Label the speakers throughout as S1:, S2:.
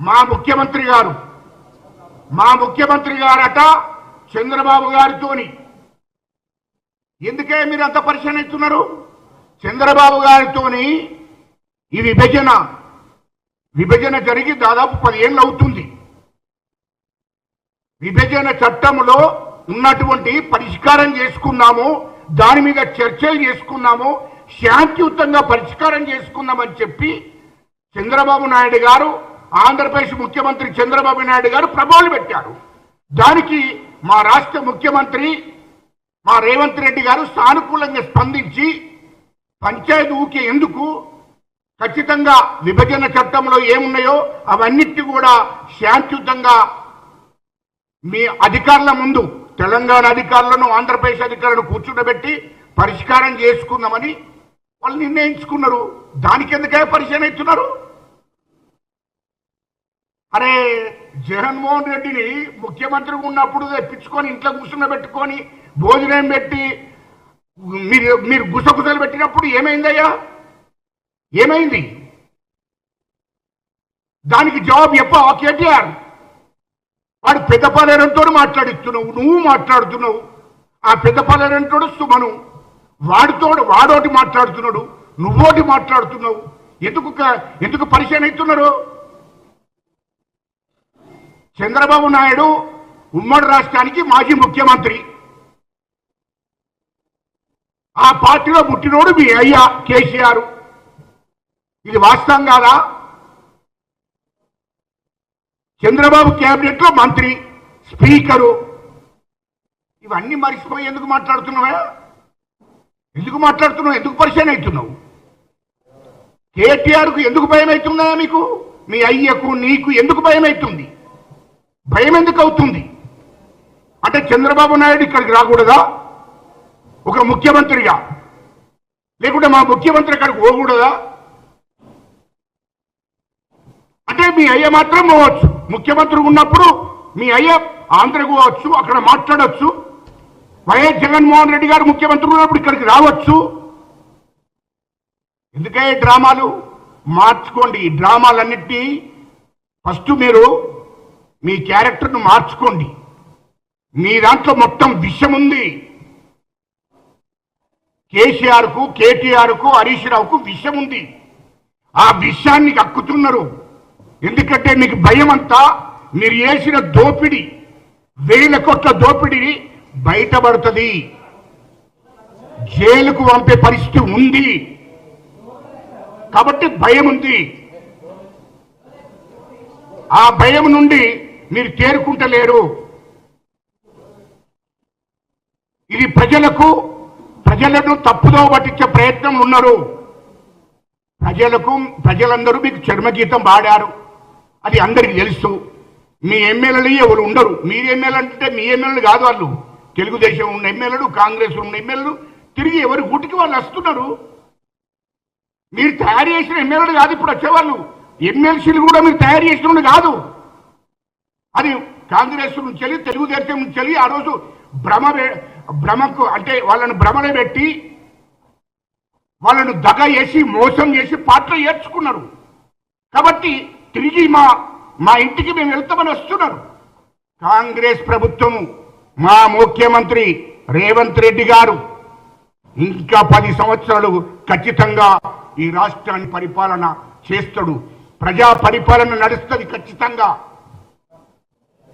S1: మా ముఖ్యమంత్రి గారట చంద్రబాబు గారితోని ఎందుకే మీరు అంత పరిశీలన ఇస్తున్నారు? చంద్రబాబు గారితోని ఈ విభజన జరిగి దాదాపు 10 ఏళ్ళు అవుతుంది. విభజన చట్టంలో ఉన్నటువంటి పరిష్కారం చేసుకున్నాము, దాని మీద చర్చలు చేసుకున్నాము, శాంతియుతంగా పరిష్కారం చేసుకున్నామని చెప్పి చంద్రబాబు నాయుడు గారు, ఆంధ్రప్రదేశ్ ముఖ్యమంత్రి చంద్రబాబు నాయుడు గారు ప్రబోధనలు పెట్టారు. దానికి మా రాష్ట్ర ముఖ్యమంత్రి మా రేవంత్ రెడ్డి గారు సానుకూలంగా స్పందించి పంచాయతీ ఊకే ఎందుకు, ఖచ్చితంగా విభజన చట్టంలో ఏమున్నాయో అవన్నిటి కూడా శాంతియుతంగా మీ అధికారుల ముందు, తెలంగాణ అధికారులను ఆంధ్రప్రదేశ్ అధికారులను కూర్చుండబెట్టి పరిష్కారం చేసుకుందామని వాళ్ళు నిర్ణయించుకున్నారు. దానికి ఎందుకే పరిశీలన ఇస్తున్నారు? అరే, జగన్మోహన్ రెడ్డిని ముఖ్యమంత్రి ఉన్నప్పుడు తెప్పించుకొని ఇంట్లో కూర్చుండబెట్టుకొని భోజనం పెట్టి మీరు గుసగుసలు పెట్టినప్పుడు ఏమైందయ్యా? ఏమైంది? దానికి జవాబు చెప్పా కేటీఆర్. వాడు పెద్దపాలెరంతో మాట్లాడిస్తున్నావు, నువ్వు మాట్లాడుతున్నావు. ఆ పెద్దపాలెరంతోడు సుమను, వాడోటి మాట్లాడుతున్నాడు, నువ్వోటి మాట్లాడుతున్నావు. ఎందుకు పరిశీలన ఇస్తున్నారు? చంద్రబాబు నాయుడు ఉమ్మడి రాష్ట్రానికి మాజీ ముఖ్యమంత్రి. ఆ పార్టీలో పుట్టినోడు మీ అయ్యా కేసీఆర్. ఇది వాస్తవం కాదా? చంద్రబాబు కేబినెట్ లో మంత్రి, స్పీకరు. ఇవన్నీ మరిచిపోయి ఎందుకు మాట్లాడుతున్నావా? ఎందుకు పరిచయం అవుతున్నావు? కేటీఆర్కు ఎందుకు భయం అవుతుందా? మీకు, మీ అయ్యకు, నీకు ఎందుకు భయం అవుతుంది? భయం ఎందుకు అవుతుంది అంటే చంద్రబాబు నాయుడు ఇక్కడికి రాకూడదా ఒక ముఖ్యమంత్రిగా? లేకుంటే మా ముఖ్యమంత్రి ఇక్కడికి పోకూడదా? అంటే మీ అయ్య మాత్రం పోవచ్చు. ముఖ్యమంత్రి ఉన్నప్పుడు మీ అయ్య ఆంధ్రకు పోవచ్చు, అక్కడ మాట్లాడవచ్చు. వైఎస్ జగన్మోహన్ రెడ్డి గారు ముఖ్యమంత్రి ఉన్నప్పుడు ఇక్కడికి రావచ్చు. ఎందుకే డ్రామాలు? మార్చుకోండి ఈ డ్రామాలన్నింటినీ. ఫస్ట్ మీరు మీ క్యారెక్టర్ను మార్చుకోండి. మీ దాంట్లో మొత్తం విషయం ఉంది. కేసీఆర్కు, కేటీఆర్కు, హరీష్ రావుకు విషయం ఉంది. ఆ విషయాన్ని కక్కుతున్నారు. ఎందుకంటే మీకు భయం అంతా మీరు చేసిన దోపిడీ, 1000 కోట్ల దోపిడీ బయటపడుతుంది, జైలుకు పంపే పరిస్థితి ఉంది కాబట్టి భయం ఉంది. ఆ భయం నుండి మీరు తేరుకుంటలేరు. ఇది ప్రజలను తప్పుదో పట్టించే ప్రయత్నం ఉన్నారు. ప్రజలందరూ మీకు చర్మగీతం పాడారు, అది అందరికి తెలుసు. మీ ఎమ్మెల్యేలు ఎవరు ఉండరు. మీరు ఎమ్మెల్యే అంటే మీ ఎమ్మెల్యేలు కాదు, వాళ్ళు తెలుగుదేశం ఉన్న ఎమ్మెల్యేలు, కాంగ్రెస్ ఉన్న ఎమ్మెల్యేలు తిరిగి ఎవరి గుటికి వాళ్ళు వస్తున్నారు. మీరు తయారు చేసిన ఎమ్మెల్యేలు కాదు ఇప్పుడు వచ్చేవాళ్ళు. ఎమ్మెల్సీలు కూడా మీరు తయారు చేసిన కాదు. అది కాంగ్రెస్ నుంచి వెళ్ళి, తెలుగుదేశం నుంచి వెళ్ళి ఆ రోజు భ్రమకు అంటే వాళ్ళను భ్రమలో పెట్టి వాళ్ళను దగ చేసి మోసం చేసి పార్టీలో ఏర్చుకున్నారు. కాబట్టి తిరిగి మా ఇంటికి మేము వెళ్తామని వస్తున్నారు. కాంగ్రెస్ ప్రభుత్వం, మా ముఖ్యమంత్రి రేవంత్ రెడ్డి గారు ఇంకా 10 సంవత్సరాలు ఖచ్చితంగా ఈ రాష్ట్రాన్ని పరిపాలన చేస్తాడు. ప్రజా పరిపాలన నడుస్తుంది ఖచ్చితంగా.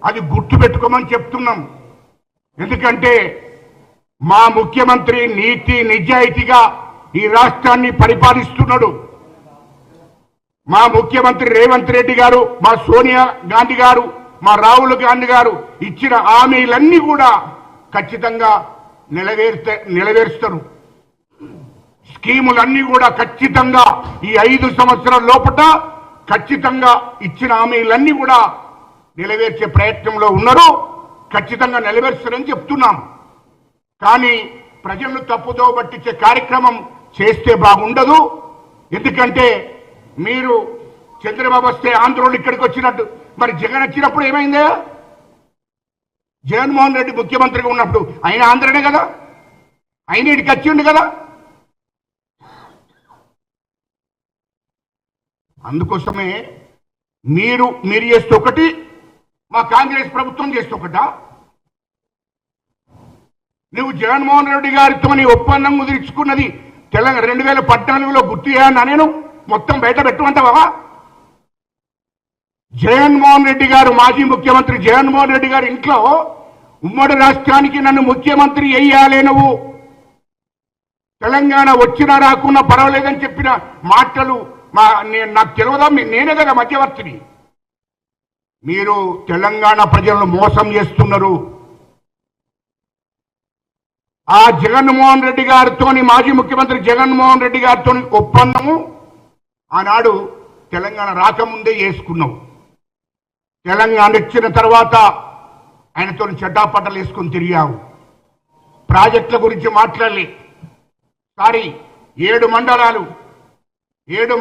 S1: అది గుర్తుపెట్టుకోమని చెప్తున్నాం. ఎందుకంటే మా ముఖ్యమంత్రి నీతి నిజాయితీగా ఈ రాష్ట్రాన్ని పరిపాలిస్తున్నాడు. మా ముఖ్యమంత్రి రేవంత్ రెడ్డి గారు, మా సోనియా గాంధీ గారు, మా రాహుల్ గాంధీ గారు ఇచ్చిన హామీలన్నీ కూడా ఖచ్చితంగా నెరవేరుస్తారు. స్కీములన్నీ కూడా ఖచ్చితంగా ఈ 5 సంవత్సరాల లోపల ఖచ్చితంగా ఇచ్చిన హామీలన్నీ కూడా నెరవేర్చే ప్రయత్నంలో ఉన్నారు. ఖచ్చితంగా నెరవేరుస్తారని చెప్తున్నాం. కానీ ప్రజలను తప్పుదో పట్టించే కార్యక్రమం చేస్తే బాగుండదు. ఎందుకంటే మీరు చంద్రబాబు వస్తే ఆంధ్రోళ్ళు ఇక్కడికి వచ్చినట్టు, మరి జగన్ వచ్చినప్పుడు ఏమైందే? జగన్మోహన్ రెడ్డి ముఖ్యమంత్రిగా ఉన్నప్పుడు ఆయన ఆంధ్రనే కదా, ఆయన ఇక్కడికి వచ్చిండు కదా. అందుకోసమే మీరు చేస్తే ఒకటి, మా కాంగ్రెస్ ప్రభుత్వం చేస్తే ఒకటా? నువ్వు జగన్మోహన్ రెడ్డి గారితో ఒప్పందం కుదిర్చుకున్నది తెలంగాణ 2014లో గుర్తు చేయన్నా నేను మొత్తం బయట పెట్టుకుంటావా? జగన్మోహన్ రెడ్డి గారు, మాజీ ముఖ్యమంత్రి జగన్మోహన్ రెడ్డి గారి ఇంట్లో ఉమ్మడి రాష్ట్రానికి నన్ను ముఖ్యమంత్రి అయ్యాలే, నువ్వు తెలంగాణ వచ్చినా రాకున్నా పర్వాలేదని చెప్పిన మాటలు నాకు తెలియదా? నేనే కదా మధ్యవర్తిని. మీరు తెలంగాణ ప్రజలను మోసం చేస్తున్నారు. ఆ జగన్మోహన్ రెడ్డి గారితో, మాజీ ముఖ్యమంత్రి జగన్మోహన్ రెడ్డి గారితో ఒప్పందము ఆనాడు తెలంగాణ రాకముందే చేసుకున్నావు. తెలంగాణ ఇచ్చిన తర్వాత ఆయనతో చెడ్డాపట్టలు వేసుకొని తిరిగావు. ప్రాజెక్టుల గురించి మాట్లాడలే. సారీ, 7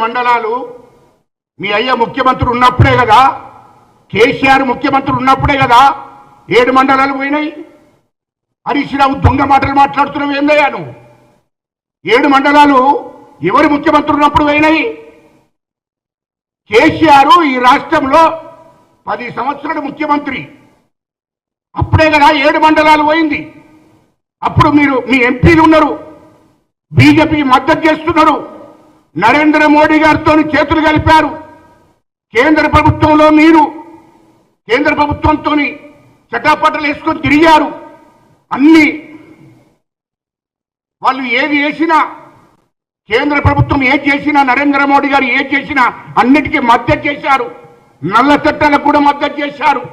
S1: మండలాలు మీ అయ్య ముఖ్యమంత్రి ఉన్నప్పుడే కదా, కేసీఆర్ ముఖ్యమంత్రి ఉన్నప్పుడే కదా 7 మండలాలు పోయినాయి. హరీష్ రావు దొంగ మాటలు మాట్లాడుతున్నావు ఏందయ్యా నువ్వు? 7 మండలాలు ఎవరు ముఖ్యమంత్రి ఉన్నప్పుడు పోయినాయి? కేసీఆర్ ఈ రాష్ట్రంలో 10 సంవత్సరాలు ముఖ్యమంత్రి, అప్పుడే కదా 7 మండలాలు పోయింది. అప్పుడు మీరు, మీ ఎంపీలు ఉన్నారు, బీజేపీకి మద్దతు చేస్తున్నారు, నరేంద్ర మోడీ గారితో చేతులు కలిపారు. కేంద్ర ప్రభుత్వంలో మీరు కేంద్ర ప్రభుత్వంతో చట్టాపట్టలు వేసుకొని తిరిగారు. అన్ని వాళ్ళు ఏది చేసినా, కేంద్ర ప్రభుత్వం ఏది చేసినా, నరేంద్ర మోడీ గారు ఏది చేసినా అన్నిటికీ మద్దతు చేశారు. నల్ల చట్టాలకు కూడా మద్దతు చేశారు.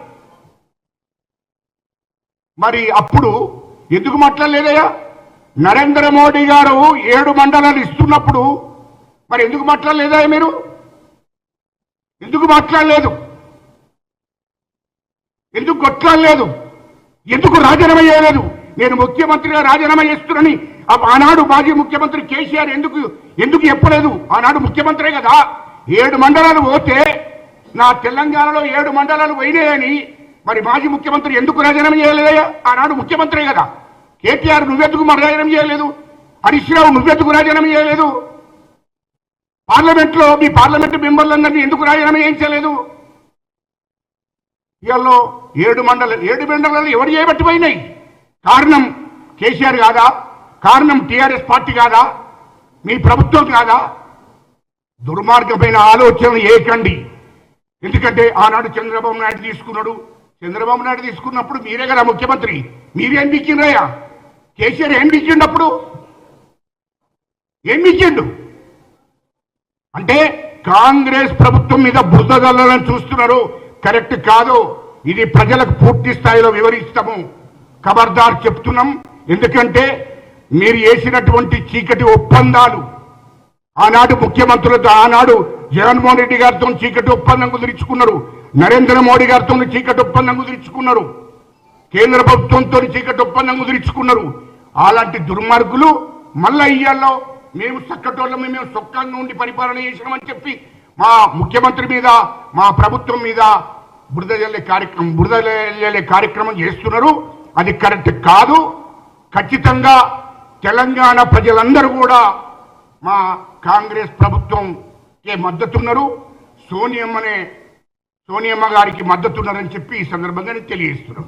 S1: మరి అప్పుడు ఎందుకు మాట్లాడలేదయ్యా? నరేంద్ర మోడీ గారు 7 మండలాలు ఇస్తున్నప్పుడు మరి ఎందుకు మాట్లాడలేదా? మీరు ఎందుకు మాట్లాడలేదు? ఎందుకు కొట్లాడలేదు? ఎందుకు రాజీనామా చేయలేదు? నేను ముఖ్యమంత్రిగా రాజీనామా చేస్తున్నానని ఆనాడు మాజీ ముఖ్యమంత్రి కేసీఆర్ ఎందుకు చెప్పలేదు? ఆనాడు ముఖ్యమంత్రే కదా. 7 మండలాలు పోతే నా తెలంగాణలో 7 మండలాలు పోయినాయని మరి మాజీ ముఖ్యమంత్రి ఎందుకు రాజీనామా చేయలేదయ్యా? ఆనాడు ముఖ్యమంత్రే కదా. కేటీఆర్ నువ్వెందుకు మరి రాజీనామా చేయలేదు? హరీష్ రావు నువ్వెందుకు రాజీనామా చేయలేదు? పార్లమెంట్లో మీ పార్లమెంటు మెంబర్లందరినీ ఎందుకు రాజీనామా చేయించలేదు? ఇవాళ 7 మండలాలు ఎవరు చేయబట్టి పోయినాయి? కారణం కేసీఆర్ కాదా? కారణం టీఆర్ఎస్ పార్టీ కాదా? మీ ప్రభుత్వం కాదా? దుర్మార్గమైన ఆలోచనలు ఏకండి. ఎందుకంటే ఆనాడు చంద్రబాబు నాయుడు తీసుకున్నాడు. చంద్రబాబు నాయుడు తీసుకున్నప్పుడు మీరే కదా ముఖ్యమంత్రి. మీరేం బిక్కిండ్రయ్యా? కేసీఆర్ ఏం బిక్కిండు? అప్పుడు ఏం బిక్కిండు? అంటే కాంగ్రెస్ ప్రభుత్వం మీద బురద జల్లాలని చూస్తున్నారు. కరెక్ట్ కాదు. ఇది ప్రజలకు పూర్తి స్థాయిలో వివరిస్తాము. ఖబర్దార్ చెప్తున్నాం. ఎందుకంటే మీరు చేసినటువంటి చీకటి ఒప్పందాలు, ఆనాడు ముఖ్యమంత్రులతో, ఆనాడు జగన్మోహన్ రెడ్డి గారితో చీకటి ఒప్పందం కుదుర్చుకున్నారు, నరేంద్ర మోడీ గారితో చీకటి ఒప్పందం కుదుర్చుకున్నారు, కేంద్ర ప్రభుత్వంతో చీకటి ఒప్పందం కుదుర్చుకున్నారు. అలాంటి దుర్మార్గులు మళ్ళా ఇయ్యాల్లో మేము చక్కటోళ్ళం, మేము సొక్కంగా ఉండి పరిపాలన చేసినామని చెప్పి మా ముఖ్యమంత్రి మీద, మా ప్రభుత్వం మీద బురద జల్లే కార్యక్రమం చేస్తున్నారు. అది కరెక్ట్ కాదు. ఖచ్చితంగా తెలంగాణ ప్రజలందరూ కూడా మా కాంగ్రెస్ ప్రభుత్వంకే మద్దతున్నారు. సోనియమ్మ గారికి మద్దతున్నారని చెప్పి ఈ సందర్భంగా తెలియజేస్తున్నాం.